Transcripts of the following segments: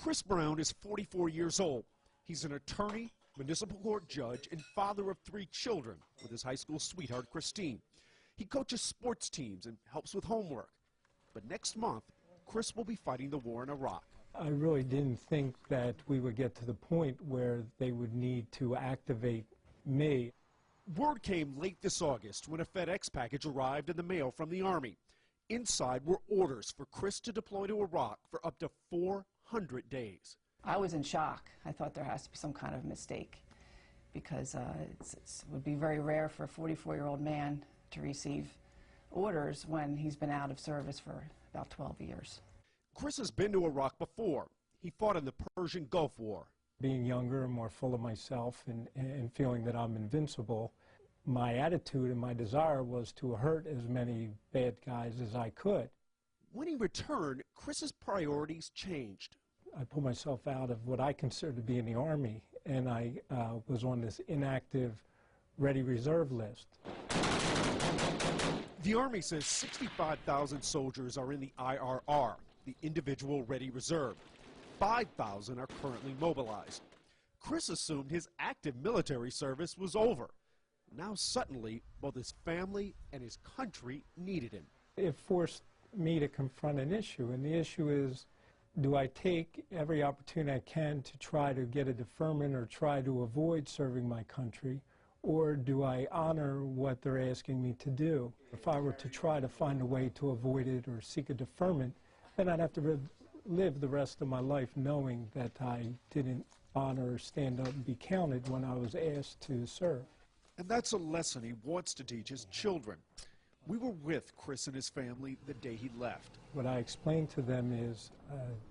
Chris Brown is 44 years old. He's an attorney, municipal court judge, and father of 3 children with his high school sweetheart, Christine. He coaches sports teams and helps with homework. But next month, Chris will be fighting the war in Iraq. I really didn't think that we would get to the point where they would need to activate me. Word came late this August when a FedEx package arrived in the mail from the Army. Inside were orders for Chris to deploy to Iraq for up to 400 days. I was in shock. I thought there has to be some kind of mistake because it would be very rare for a 44-year-old man to receive orders when he's been out of service for about 12 years. Chris has been to Iraq before. He fought in the Persian Gulf War. Being younger and more full of myself and feeling that I'm invincible, my attitude and my desire was to hurt as many bad guys as I could. When he returned, Chris's priorities changed. I pulled myself out of what I considered to be in the Army, and I was on this inactive ready reserve list. The Army says 65,000 soldiers are in the IRR, the Individual Ready Reserve. 5,000 are currently mobilized. Chris assumed his active military service was over. Now suddenly, both his family and his country needed him. It forced me to confront an issue, and the issue is, do I take every opportunity I can to try to get a deferment or try to avoid serving my country, or do I honor what they're asking me to do? If I were to try to find a way to avoid it or seek a deferment, then I'd have to live the rest of my life knowing that I didn't honor or stand up and be counted when I was asked to serve. And that's a lesson he wants to teach his children. We were with Chris and his family the day he left. What I explained to them is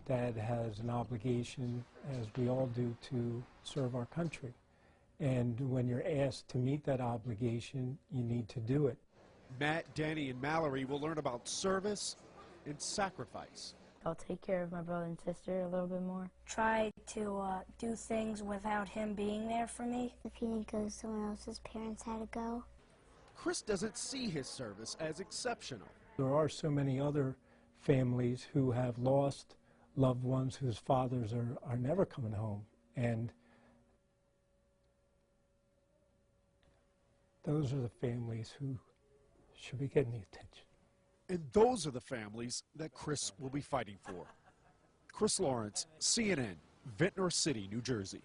Dad has an obligation, as we all do, to serve our country. And when you're asked to meet that obligation, you need to do it. Matt, Danny, and Mallory will learn about service and sacrifice. I'll take care of my brother and sister a little bit more. Try to do things without him being there for me. If he didn't go, someone else's parents had to go. Chris doesn't see his service as exceptional. There are so many other families who have lost loved ones whose fathers are never coming home. And those are the families who should be getting the attention. And those are the families that Chris will be fighting for. Chris Lawrence, CNN, Ventnor City, New Jersey.